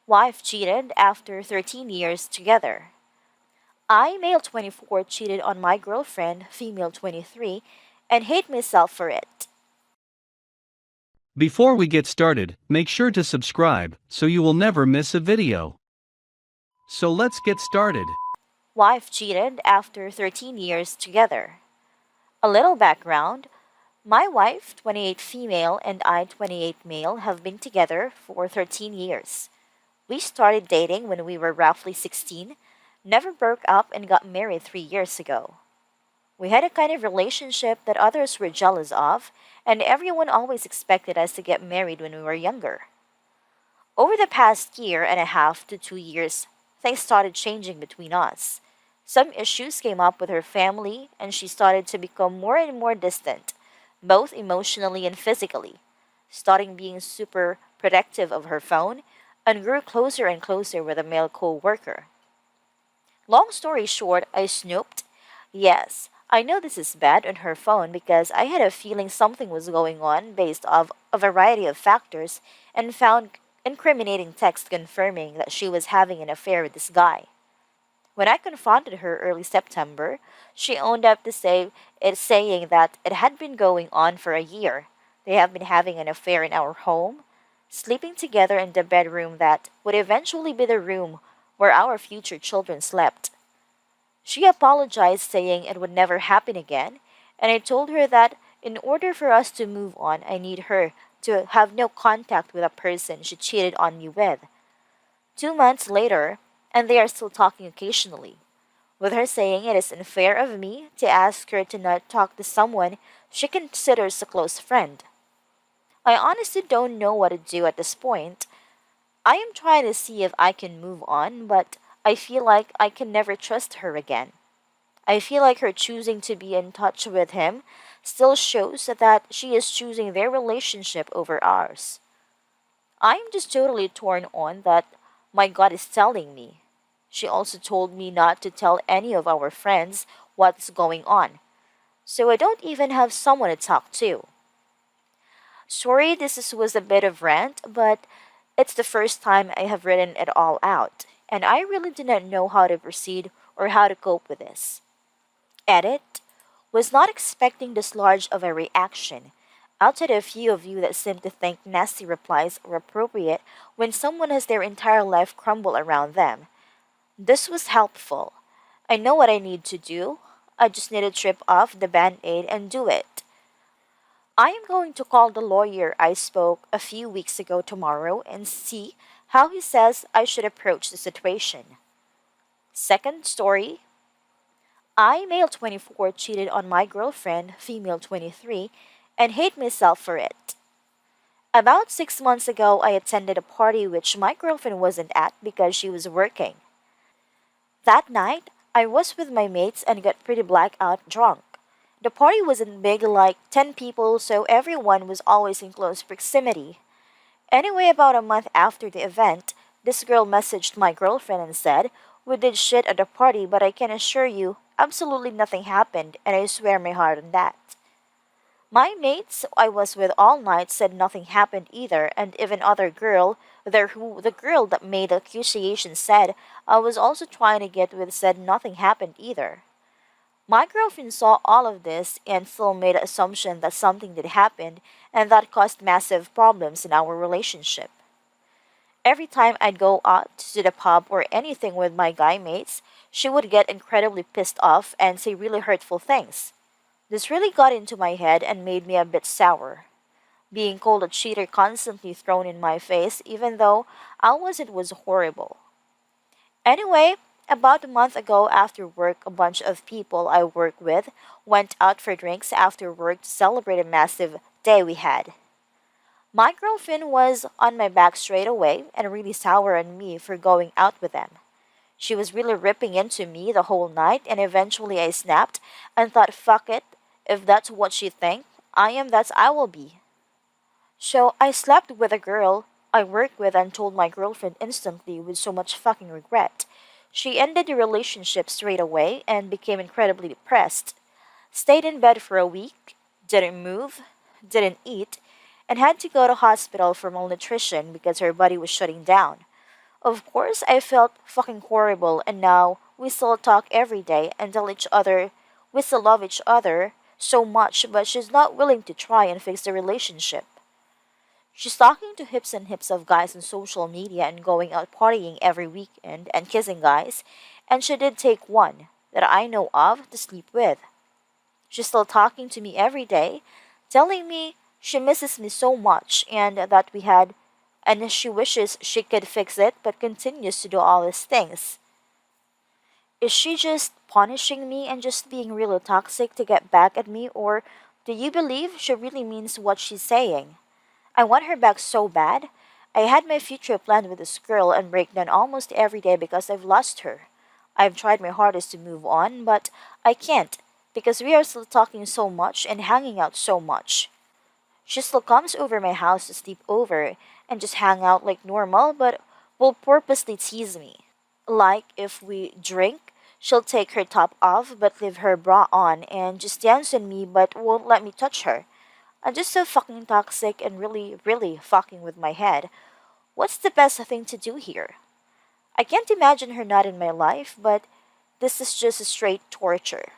Wife cheated after 13 years together. I, male 24, cheated on my girlfriend, female 23, and hate myself for it. Before we get started, make sure to subscribe so you will never miss a video. So let's get started. Wife cheated after 13 years together. A little background. My wife, 28 female, and I, 28 male, have been together for 13 years. We started dating when we were roughly 16, never broke up, and got married 3 years ago. We had a kind of relationship that others were jealous of, and everyone always expected us to get married when we were younger. Over the past year and a half to 2 years, things started changing between us. Some issues came up with her family, and she started to become more and more distant, both emotionally and physically, starting being super protective of her phone, and grew closer and closer with a male co worker. Long story short, I snooped. Yes, I know this is bad on her phone because I had a feeling something was going on based off a variety of factors and found incriminating text confirming that she was having an affair with this guy. When I confronted her early September, she owned up to saying that it had been going on for a year. They have been having an affair in our home, sleeping together in the bedroom that would eventually be the room where our future children slept. She apologized, saying it would never happen again, and I told her that in order for us to move on, I need her to have no contact with a person she cheated on me with. 2 months later, and they are still talking occasionally, with her saying it is unfair of me to ask her to not talk to someone she considers a close friend. I honestly don't know what to do at this point. I am trying to see if I can move on, but I feel like I can never trust her again. I feel like her choosing to be in touch with him still shows that she is choosing their relationship over ours. I am just totally torn on that my gut is telling me. She also told me not to tell any of our friends what's going on, so I don't even have someone to talk to. Sorry, was a bit of rant, but it's the first time I have written it all out, and I really do not know how to proceed or how to cope with this. Edit. Was not expecting this large of a reaction. Outside a few of you that seem to think nasty replies are appropriate when someone has their entire life crumble around them. This was helpful. I know what I need to do. I just need to trip off the band aid and do it. I am going to call the lawyer I spoke a few weeks ago tomorrow and see how he says I should approach the situation. Second story. I, male 24, cheated on my girlfriend, female 23, and hate myself for it. About 6 months ago, I attended a party which my girlfriend wasn't at because she was working. That night, I was with my mates and got pretty blackout drunk. The party wasn't big, like 10 people, so everyone was always in close proximity. Anyway, about a month after the event, this girl messaged my girlfriend and said, "We did shit at the party, but I can assure you, absolutely nothing happened, and I swear my heart on that." My mates I was with all night said nothing happened either, and even other girl, the girl that made the accusation said I was also trying to get with said nothing happened either. My girlfriend saw all of this and still made the assumption that something did happen and that caused massive problems in our relationship. Every time I'd go out to the pub or anything with my guy mates, she would get incredibly pissed off and say really hurtful things. This really got into my head and made me a bit sour. Being called a cheater constantly thrown in my face, even though I was it was horrible. Anyway, about a month ago after work, a bunch of people I work with went out for drinks after work to celebrate a massive day we had. My girlfriend was on my back straight away and really sour on me for going out with them. She was really ripping into me the whole night, and eventually I snapped and thought, fuck it, if that's what she thinks, that's I will be. So I slept with a girl I work with and told my girlfriend instantly with so much fucking regret. She ended the relationship straight away and became incredibly depressed. Stayed in bed for a week, didn't move, didn't eat, and had to go to hospital for malnutrition because her body was shutting down. Of course, I felt fucking horrible, and now we still talk every day and tell each other we still love each other so much, but she's not willing to try and fix the relationship. She's talking to hips and hips of guys on social media and going out partying every weekend and kissing guys, and she did take one that I know of to sleep with. She's still talking to me every day, telling me she misses me so much and she wishes she could fix it but continues to do all these things. Is she just punishing me and just being really toxic to get back at me, or do you believe she really means what she's saying? I want her back so bad. I had my future planned with this girl and break down almost every day because I've lost her. I've tried my hardest to move on, but I can't because we are still talking so much and hanging out so much. She still comes over my house to sleep over and just hang out like normal, but will purposely tease me. Like if we drink, she'll take her top off but leave her bra on and just dance on me but won't let me touch her. I'm just so fucking toxic and really, really fucking with my head. What's the best thing to do here? I can't imagine her not in my life, but this is just a straight torture.